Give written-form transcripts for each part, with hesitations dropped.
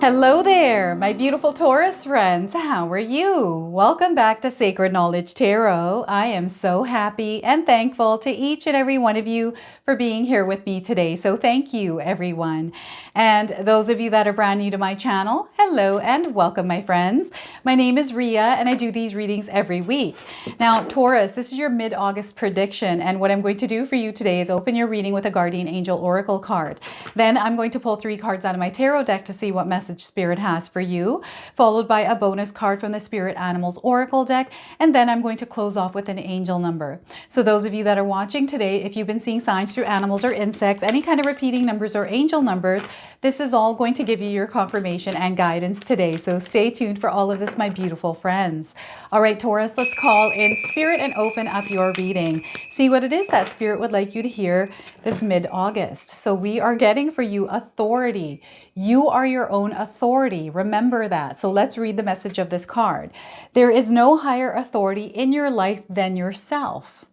Hello there, my beautiful Taurus friends. How are you? Welcome back to Sacred Knowledge Tarot. I am so happy and thankful to each and every one of you for being here with me today. So thank you, everyone. And those of you that are brand new to my channel, hello and welcome, my friends. My name is Ria and I do these readings every week. Now, Taurus, this is your mid-August prediction. And what I'm going to do for you today is open your reading with a Guardian Angel Oracle card. Then I'm going to pull 3 cards out of my tarot deck to see what message Spirit has for you, followed by a bonus card from the Spirit Animals Oracle deck, and then I'm going to close off with an angel number. So those of you that are watching today, if you've been seeing signs through animals or insects, any kind of repeating numbers or angel numbers, this is all going to give you your confirmation and guidance today. So stay tuned for all of this, my beautiful friends. All right, Taurus, let's call in Spirit and open up your reading. See what it is that Spirit would like you to hear this mid-August. So we are getting for you authority. You are your own authority. Remember that. So let's read the message of this card. There is no higher authority in your life than yourself.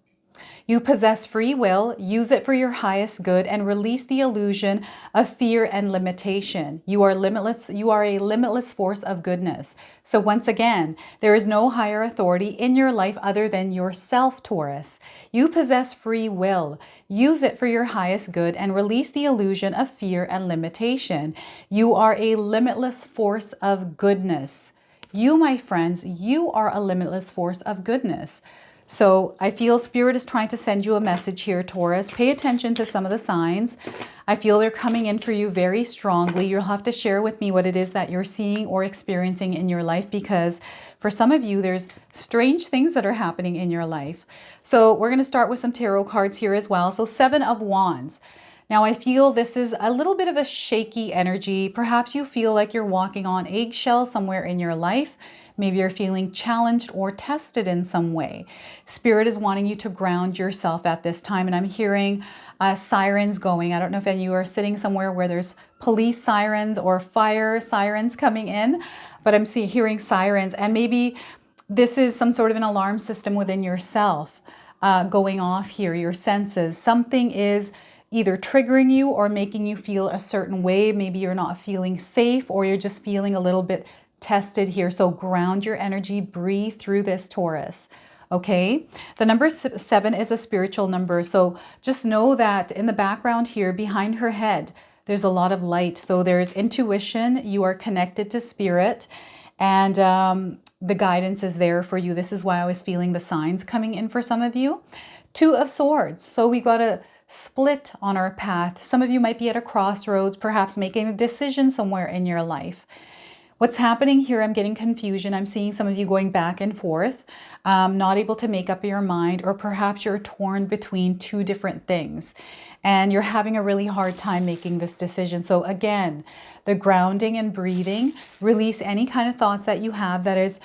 You possess free will, use it for your highest good, and release the illusion of fear and limitation. You are limitless. You are a limitless force of goodness. So once again, there is no higher authority in your life other than yourself, Taurus. You possess free will. Use it for your highest good and release the illusion of fear and limitation. You are a limitless force of goodness. You, my friends, you are a limitless force of goodness. So I feel Spirit is trying to send you a message here, Taurus. Pay attention to some of the signs. I feel they're coming in for you very strongly. You'll have to share with me what it is that you're seeing or experiencing in your life, because for some of you, there's strange things that are happening in your life. So we're going to start with some tarot cards here as well. So 7 of Wands. Now, I feel this is a little bit of a shaky energy. Perhaps you feel like you're walking on eggshells somewhere in your life. Maybe you're feeling challenged or tested in some way. Spirit is wanting you to ground yourself at this time. And I'm hearing sirens going. I don't know if any of you are sitting somewhere where there's police sirens or fire sirens coming in, but I'm hearing sirens. And maybe this is some sort of an alarm system within yourself going off here, your senses. Something is either triggering you or making you feel a certain way. Maybe you're not feeling safe or you're just feeling a little bit tested here. So ground your energy, breathe through this, Taurus. Okay, the number 7 is a spiritual number. So just know that in the background here, behind her head, there's a lot of light. So there's intuition. You are connected to Spirit, and the guidance is there for you. This is why I was feeling the signs coming in for some of you. 2 of Swords. So we got a split on our path. Some of you might be at a crossroads, perhaps making a decision somewhere in your life. What's happening here, I'm getting confusion. I'm seeing some of you going back and forth, not able to make up your mind, or perhaps you're torn between 2 different things and you're having a really hard time making this decision. So again, the grounding and breathing, release any kind of thoughts that you have that is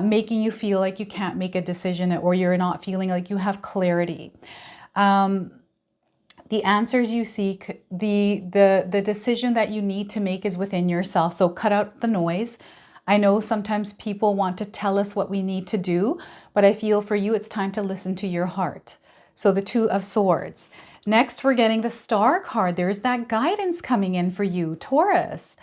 making you feel like you can't make a decision or you're not feeling like you have clarity. The answers you seek, the decision that you need to make is within yourself. So cut out the noise. I know sometimes people want to tell us what we need to do, but I feel for you, it's time to listen to your heart. So the 2 of Swords. Next, we're getting the Star card. There's that guidance coming in for you, Taurus.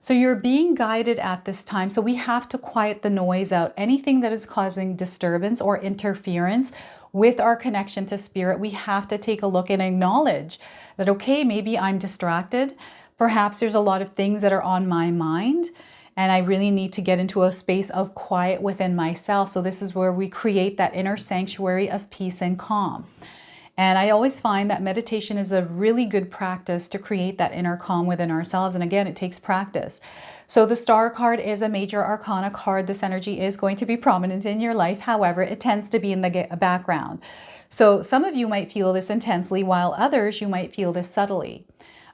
So you're being guided at this time. So we have to quiet the noise out. Anything that is causing disturbance or interference with our connection to Spirit, we have to take a look and acknowledge that, okay, maybe I'm distracted. Perhaps there's a lot of things that are on my mind and I really need to get into a space of quiet within myself. So this is where we create that inner sanctuary of peace and calm. And I always find that meditation is a really good practice to create that inner calm within ourselves. And again, it takes practice. So the Star card is a major arcana card. This energy is going to be prominent in your life. However, it tends to be in the background. So some of you might feel this intensely, while others, you might feel this subtly.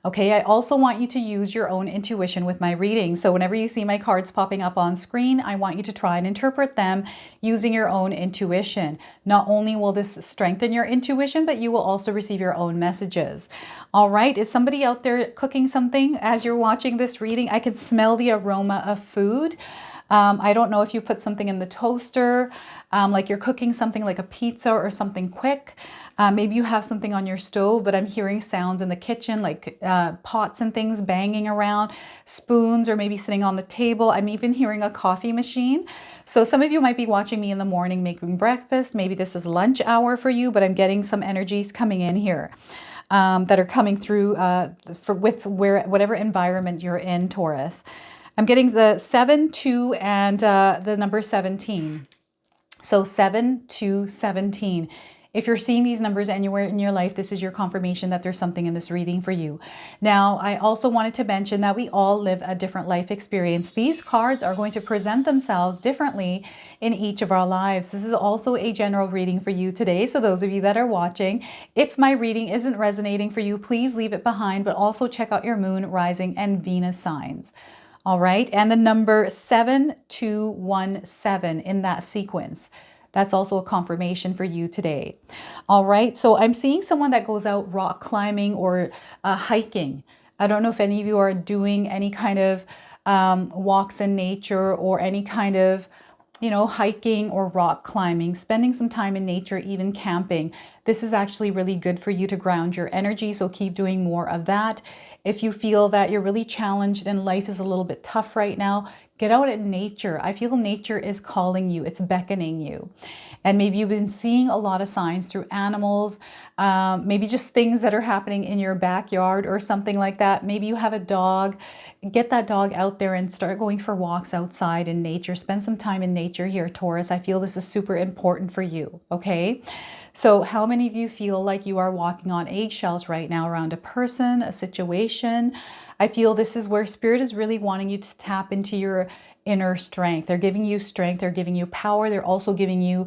Okay, I also want you to use your own intuition with my reading. So whenever you see my cards popping up on screen, I want you to try and interpret them using your own intuition. Not only will this strengthen your intuition, but you will also receive your own messages. All right, is somebody out there cooking something as you're watching this reading? I can smell the aroma of food. I don't know if you put something in the toaster, like you're cooking something like a pizza or something quick. Maybe you have something on your stove, but I'm hearing sounds in the kitchen, like pots and things banging around, spoons, or maybe sitting on the table. I'm even hearing a coffee machine. So some of you might be watching me in the morning making breakfast. Maybe this is lunch hour for you, but I'm getting some energies coming in here that are coming through whatever environment you're in, Taurus. I'm getting the 7, 2, and the number 17. So 7 to 17. If you're seeing these numbers anywhere in your life, this is your confirmation that there's something in this reading for you. Now, I also wanted to mention that we all live a different life experience. These cards are going to present themselves differently in each of our lives. This is also a general reading for you today. So those of you that are watching, if my reading isn't resonating for you, please leave it behind, but also check out your moon, rising, and Venus signs. All right, and the number 7217 in that sequence. That's also a confirmation for you today. All right, so I'm seeing someone that goes out rock climbing or hiking. I don't know if any of you are doing any kind of walks in nature or any kind of, hiking or rock climbing, spending some time in nature, even camping. This is actually really good for you to ground your energy, so keep doing more of that. If you feel that you're really challenged and life is a little bit tough right now, get out in nature. I feel nature is calling you, it's beckoning you. And maybe you've been seeing a lot of signs through animals, maybe just things that are happening in your backyard or something like that. Maybe you have a dog. Get that dog out there and start going for walks outside in nature. Spend some time in nature here, Taurus. I feel this is super important for you, okay? So how many of you feel like you are walking on eggshells right now around a person, a situation? I feel this is where Spirit is really wanting you to tap into your inner strength. They're giving you strength. They're giving you power. They're also giving you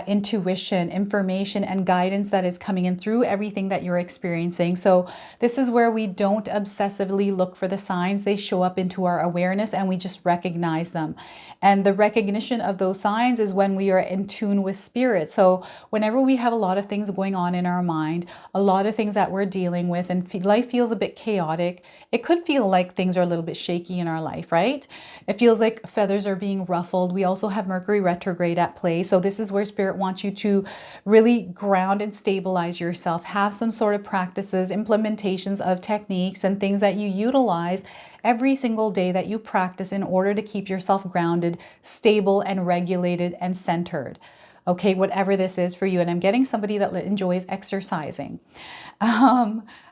intuition, information, and guidance that is coming in through everything that you're experiencing. So this is where we don't obsessively look for the signs. They show up into our awareness and we just recognize them. And the recognition of those signs is when we are in tune with Spirit. So whenever we have a lot of things going on in our mind, a lot of things that we're dealing with, and life feels a bit chaotic, it could feel like things are a little bit shaky in our life, right? It feels like feathers are being ruffled. We also have Mercury retrograde at play. So this is where Spirit wants you to really ground and stabilize yourself. Have some sort of practices, implementations of techniques and things that you utilize every single day that you practice in order to keep yourself grounded, stable, and regulated and centered. Okay, whatever this is for you. And I'm getting somebody that enjoys exercising.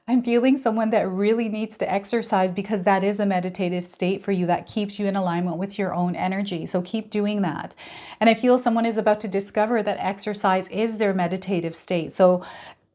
I'm feeling someone that really needs to exercise because that is a meditative state for you that keeps you in alignment with your own energy. So keep doing that. And I feel someone is about to discover that exercise is their meditative state. So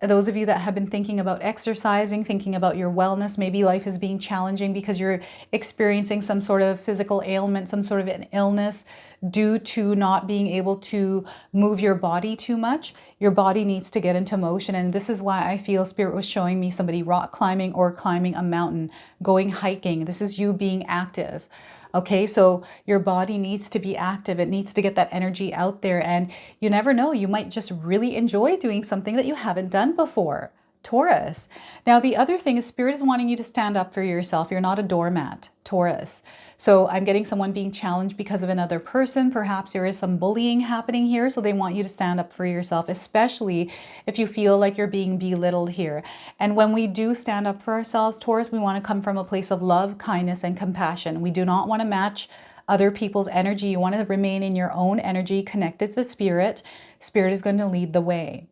those of you that have been thinking about exercising, thinking about your wellness, maybe life is being challenging because you're experiencing some sort of physical ailment, some sort of an illness due to not being able to move your body too much. Your body needs to get into motion. And this is why I feel Spirit was showing me somebody rock climbing or climbing a mountain, going hiking. This is you being active. Okay, so your body needs to be active. It needs to get that energy out there. And you never know, you might just really enjoy doing something that you haven't done before. Taurus. Now, the other thing is Spirit is wanting you to stand up for yourself. You're not a doormat, Taurus. So I'm getting someone being challenged because of another person. Perhaps there is some bullying happening here. So they want you to stand up for yourself, especially if you feel like you're being belittled here. And when we do stand up for ourselves, Taurus, we want to come from a place of love, kindness, and compassion. We do not want to match other people's energy. You want to remain in your own energy, connected to Spirit. Spirit is going to lead the way.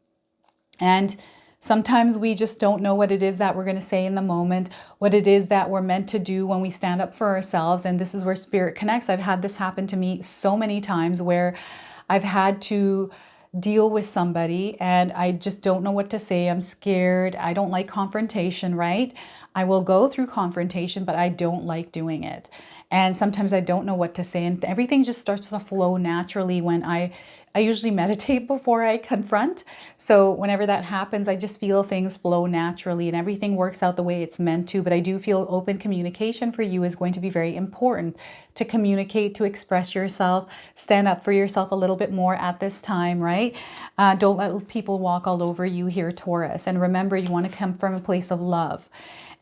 And sometimes we just don't know what it is that we're going to say in the moment, what it is that we're meant to do when we stand up for ourselves. And this is where Spirit connects. I've had this happen to me so many times where I've had to deal with somebody and I just don't know what to say. I'm scared. I don't like confrontation, right? I will go through confrontation, but I don't like doing it. And sometimes I don't know what to say, and everything just starts to flow naturally when I usually meditate before I confront. So whenever that happens, I just feel things flow naturally and everything works out the way it's meant to. But I do feel open communication for you is going to be very important, to communicate, to express yourself, stand up for yourself a little bit more at this time, right? Don't let people walk all over you here, Taurus. And remember, you want to come from a place of love.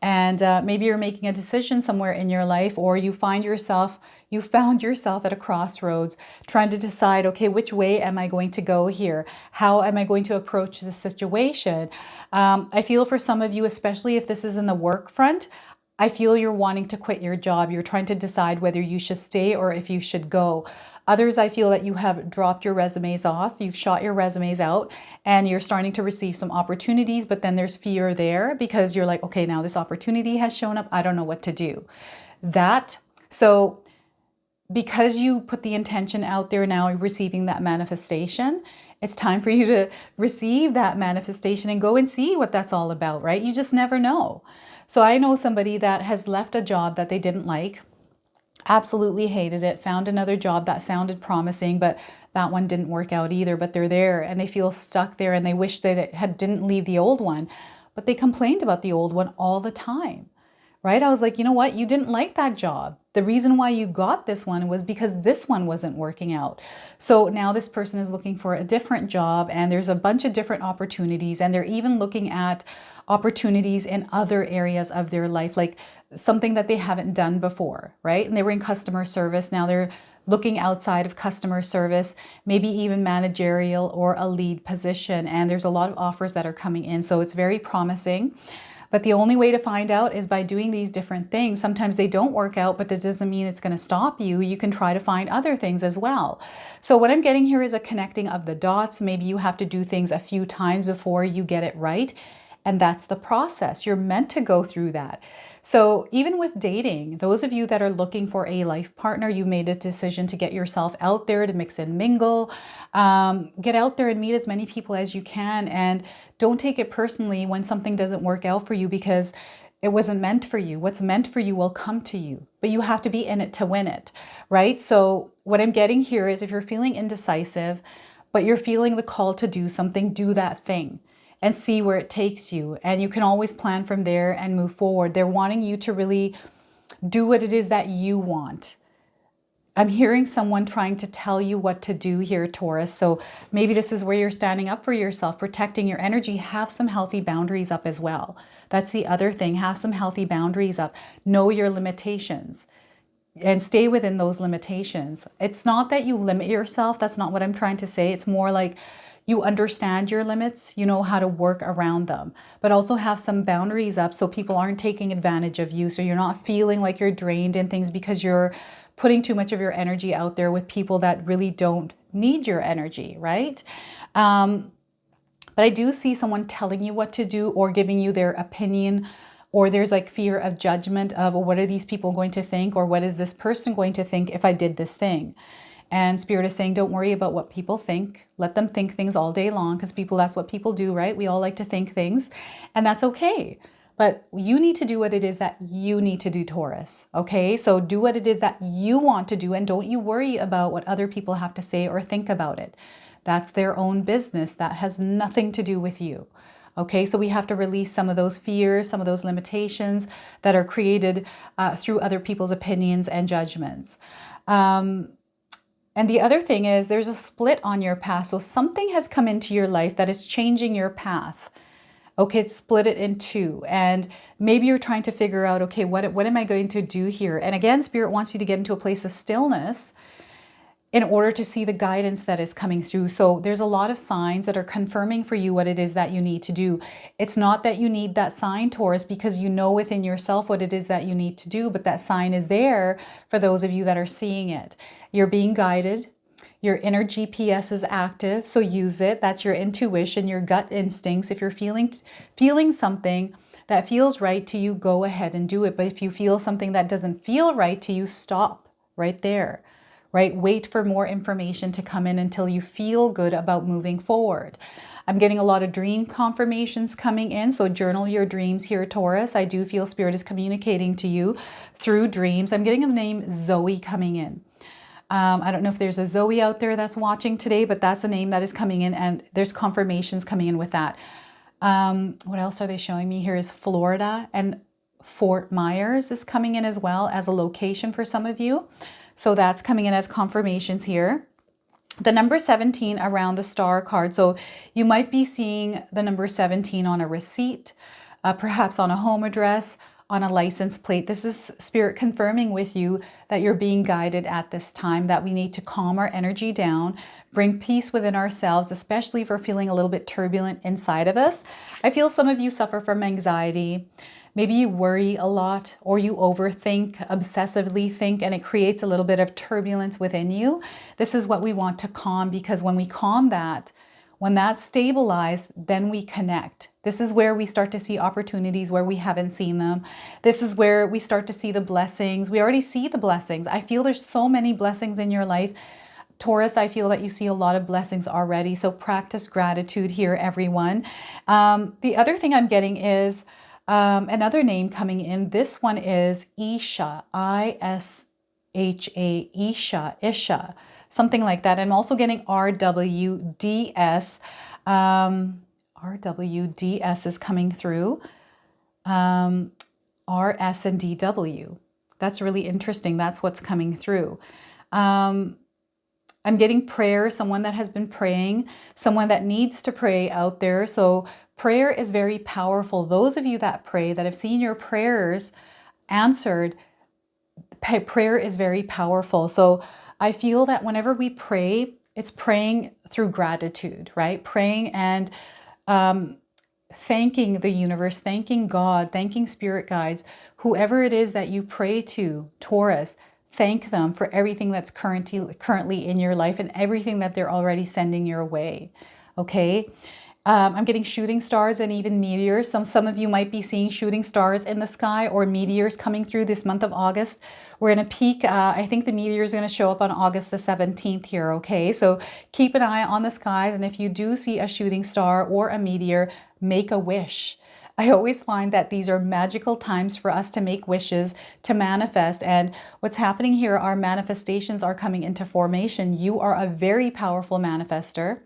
And maybe you're making a decision somewhere in your life, or you found yourself at a crossroads trying to decide, okay, which way am I going to go here? How am I going to approach this situation? I feel for some of you, especially if this is in the work front, I feel you're wanting to quit your job. You're trying to decide whether you should stay or if you should go. Others, I feel that you have dropped your resumes off. You've shot your resumes out and you're starting to receive some opportunities, but then there's fear there because you're like, okay, now this opportunity has shown up. I don't know what to do. So because you put the intention out there, now you're receiving that manifestation. It's time for you to receive that manifestation and go and see what that's all about, right? You just never know. So I know somebody that has left a job that they didn't like, absolutely hated it, found another job that sounded promising, but that one didn't work out either. But they're there and they feel stuck there and they wish they didn't leave the old one, but they complained about the old one all the time, right? I was like, you know what? You didn't like that job. The reason why you got this one was because this one wasn't working out. So now this person is looking for a different job and there's a bunch of different opportunities, and they're even looking at opportunities in other areas of their life, like something that they haven't done before, right? And they were in customer service. Now they're looking outside of customer service, maybe even managerial or a lead position. And there's a lot of offers that are coming in. So it's very promising. But the only way to find out is by doing these different things. Sometimes they don't work out, but that doesn't mean it's going to stop you. You can try to find other things as well. So what I'm getting here is a connecting of the dots. Maybe you have to do things a few times before you get it right. And that's the process. You're meant to go through that. So even with dating, those of you that are looking for a life partner, you made a decision to get yourself out there, to mix and mingle. Get out there and meet as many people as you can. And don't take it personally when something doesn't work out for you, because it wasn't meant for you. What's meant for you will come to you, but you have to be in it to win it, right? So what I'm getting here is, if you're feeling indecisive, but you're feeling the call to do something, do that thing and see where it takes you. And you can always plan from there and move forward. They're wanting you to really do what it is that you want. I'm hearing someone trying to tell you what to do here, Taurus. So maybe this is where you're standing up for yourself, protecting your energy. Have some healthy boundaries up as well. That's the other thing. Have some healthy boundaries up. Know your limitations and stay within those limitations. It's not that you limit yourself. That's not what I'm trying to say. It's more like you understand your limits, you know how to work around them, but also have some boundaries up so people aren't taking advantage of you. So you're not feeling like you're drained in things because you're putting too much of your energy out there with people that really don't need your energy, right? But I do see someone telling you what to do or giving you their opinion, or there's like fear of judgment of, well, what are these people going to think? Or what is this person going to think if I did this thing? And Spirit is saying, don't worry about what people think. Let them think things all day long, because that's what people do, right? We all like to think things, and that's okay. But you need to do what it is that you need to do, Taurus. Okay, so do what it is that you want to do, and don't you worry about what other people have to say or think about it. That's their own business. That has nothing to do with you. Okay, so we have to release some of those fears, some of those limitations that are created through other people's opinions and judgments. And the other thing is, there's a split on your path. So something has come into your life that is changing your path. Okay, it's split it in two. And maybe you're trying to figure out, okay, what am I going to do here? And again, Spirit wants you to get into a place of stillness in order to see the guidance that is coming through. So there's a lot of signs that are confirming for you what it is that you need to do. It's not that you need that sign, Taurus, because you know within yourself what it is that you need to do, but that sign is there for those of you that are seeing it. You're being guided. Your inner GPS is active, so use it. That's your intuition, your gut instincts. If you're feeling something that feels right to you, go ahead and do it. But if you feel something that doesn't feel right to you, stop right there. Right? Wait for more information to come in until you feel good about moving forward. I'm getting a lot of dream confirmations coming in. So journal your dreams here, Taurus. I do feel Spirit is communicating to you through dreams. I'm getting the name Zoe coming in. I don't know if there's a Zoe out there that's watching today, but that's a name that is coming in, and there's confirmations coming in with that. What else are they showing me here is Florida, and Fort Myers is coming in as well as a location for some of you. So that's coming in as confirmations here. The number 17 around the star card. So you might be seeing the number 17 on a receipt, perhaps on a home address, on a license plate. This is Spirit confirming with you that you're being guided at this time, that we need to calm our energy down, bring peace within ourselves, especially if we're feeling a little bit turbulent inside of us. I feel some of you suffer from anxiety. Maybe you worry a lot, or you overthink, obsessively think, and it creates a little bit of turbulence within you. This is what we want to calm, because when we calm that, when that's stabilized, then we connect. This is where we start to see opportunities where we haven't seen them. This is where we start to see the blessings. We already see the blessings. I feel there's so many blessings in your life. Taurus, I feel that you see a lot of blessings already. So practice gratitude here, everyone. The other thing I'm getting is another name coming in. This one is Isha, I-S-H-A, Isha, something like that. I'm also getting RWDS. RWDS is coming through. RS and DW. That's really interesting. That's what's coming through. I'm getting prayer, someone that has been praying, someone that needs to pray out there. So prayer is very powerful. Those of you that pray, that have seen your prayers answered, prayer is very powerful. So I feel that whenever we pray, it's praying through gratitude, right? Praying and thanking the universe, thanking God, thanking spirit guides, whoever it is that you pray to, Taurus. Thank them for everything that's currently in your life and everything that they're already sending your way. Okay. I'm getting shooting stars and even meteors. Some of you might be seeing shooting stars in the sky or meteors coming through this month of August. We're in a peak. I think the meteor is going to show up on August the 17th here. Okay. So keep an eye on the skies. And if you do see a shooting star or a meteor, make a wish. I always find that these are magical times for us to make wishes, to manifest. And what's happening here, our manifestations are coming into formation. You are a very powerful manifester.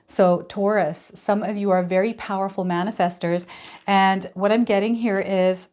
So Taurus, some of you are very powerful manifestors. And what I'm getting here is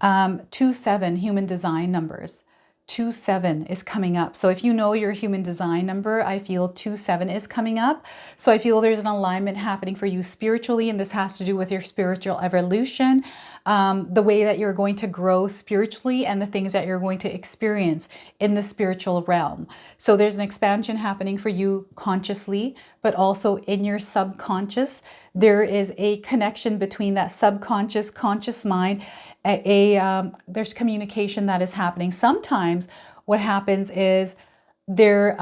2-7 human design numbers. 2-7 is coming up. So if you know your human design number, I feel 2-7 is coming up. So I feel there's an alignment happening for you spiritually, and this has to do with your spiritual evolution, the way that you're going to grow spiritually and the things that you're going to experience in the spiritual realm. So there's an expansion happening for you consciously, but also in your subconscious. There is a connection between that subconscious, conscious mind. There's communication that is happening. Sometimes what happens is they're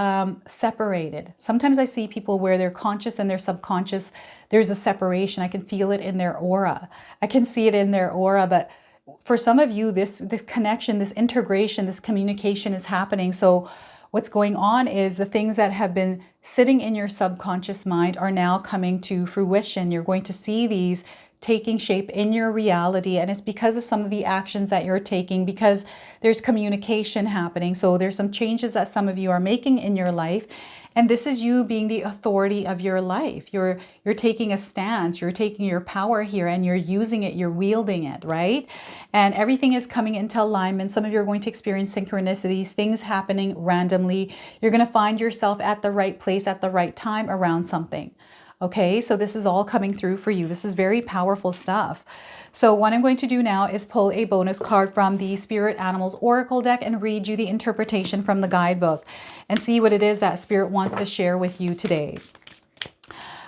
separated. Sometimes I see people where their conscious and their subconscious, there's a separation. I can feel it in their aura. I can see it in their aura. But for some of you, this connection, this integration, this communication is happening. So what's going on is the things that have been sitting in your subconscious mind are now coming to fruition. You're going to see these taking shape in your reality, and it's because of some of the actions that you're taking, because there's communication happening. So there's some changes that some of you are making in your life, and this is you being the authority of your life. You're taking a stance, you're taking your power here, and you're using it, you're wielding it, right? And everything is coming into alignment. Some of you are going to experience synchronicities, things happening randomly. You're going to find yourself at the right place at the right time around something. Okay, so this is all coming through for you. This is very powerful stuff. So what I'm going to do now is pull a bonus card from the Spirit Animals Oracle deck and read you the interpretation from the guidebook and see what it is that Spirit wants to share with you today.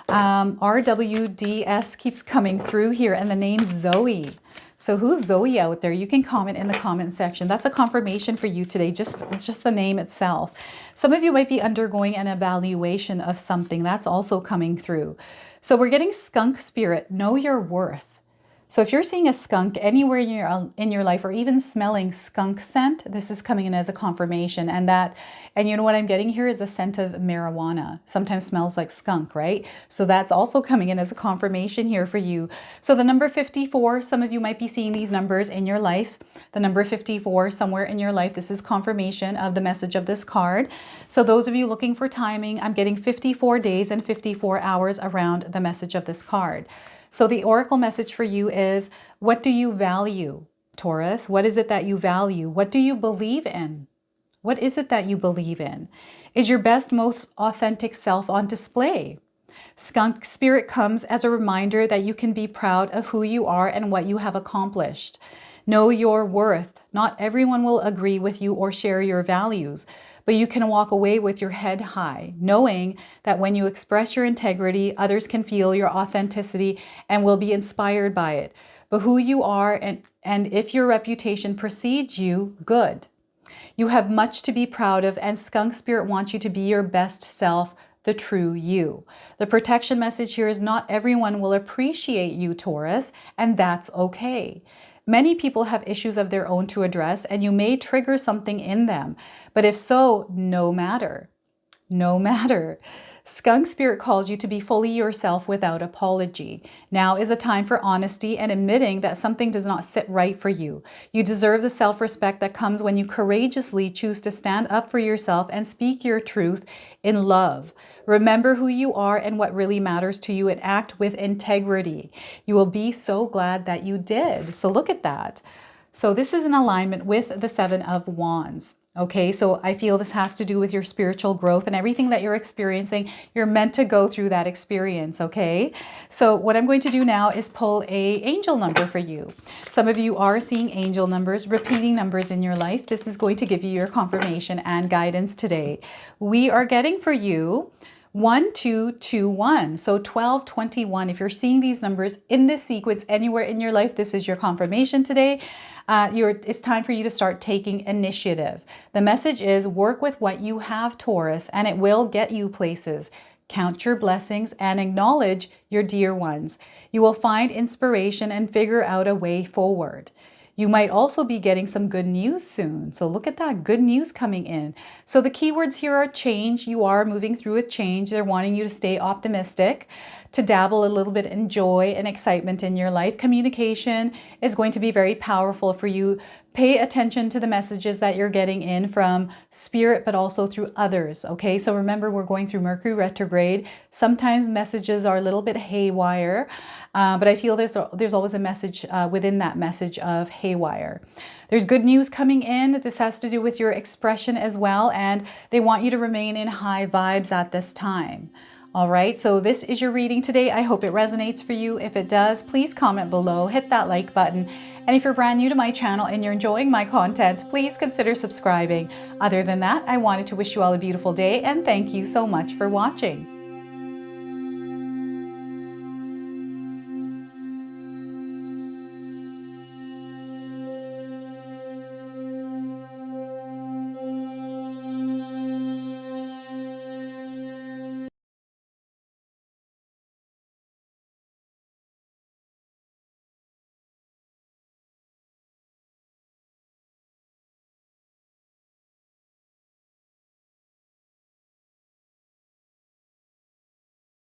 RWDS keeps coming through here, and the name's Zoe. So who's Zoe out there? You can comment in the comment section. That's a confirmation for you today, just the name itself. Some of you might be undergoing an evaluation of something. That's also coming through. So we're getting skunk spirit. Know your worth. So if you're seeing a skunk anywhere in your life, or even smelling skunk scent, this is coming in as a confirmation. And you know what I'm getting here is a scent of marijuana. Sometimes smells like skunk, right? So that's also coming in as a confirmation here for you. So the number 54, some of you might be seeing these numbers in your life. The number 54 somewhere in your life, this is confirmation of the message of this card. So those of you looking for timing, I'm getting 54 days and 54 hours around the message of this card. So the oracle message for you is, what do you value, Taurus? What is it that you value? What do you believe in? What is it that you believe in? Is your best, most authentic self on display? Skunk spirit comes as a reminder that you can be proud of who you are and what you have accomplished. Know your worth. Not everyone will agree with you or share your values, but you can walk away with your head high, knowing that when you express your integrity, others can feel your authenticity and will be inspired by it. But who you are and if your reputation precedes you, good. You have much to be proud of, and Skunk Spirit wants you to be your best self, the true you. The protection message here is not everyone will appreciate you, Taurus, and that's okay. Many people have issues of their own to address, and you may trigger something in them. But if so, no matter. No matter. Skunk Spirit calls you to be fully yourself without apology. Now is a time for honesty and admitting that something does not sit right for you. You deserve the self-respect that comes when you courageously choose to stand up for yourself and speak your truth in love. Remember who you are and what really matters to you and act with integrity. You will be so glad that you did. So look at that. So this is in alignment with the Seven of Wands. Okay, so I feel this has to do with your spiritual growth and everything that you're experiencing. You're meant to go through that experience, okay? So what I'm going to do now is pull an angel number for you. Some of you are seeing angel numbers, repeating numbers in your life. This is going to give you your confirmation and guidance today. We are getting for you 1221. So 1221. If you're seeing these numbers in this sequence anywhere in your life, this is your confirmation today. It's time for you to start taking initiative. The message is work with what you have, Taurus, and it will get you places. Count your blessings and acknowledge your dear ones. You will find inspiration and figure out a way forward. You might also be getting some good news soon. So look at that, good news coming in. So the keywords here are change. You are moving through a change. They're wanting you to stay optimistic, to dabble a little bit in joy and excitement in your life. Communication is going to be very powerful for you. Pay attention to the messages that you're getting in from spirit, but also through others. Okay, so remember, we're going through Mercury retrograde. Sometimes messages are a little bit haywire, but I feel there's always a message within that message of haywire. There's good news coming in. This has to do with your expression as well, and they want you to remain in high vibes at this time. All right, so this is your reading today. I hope it resonates for you. If it does, please comment below, hit that like button. And if you're brand new to my channel and you're enjoying my content, please consider subscribing. Other than that, I wanted to wish you all a beautiful day and thank you so much for watching.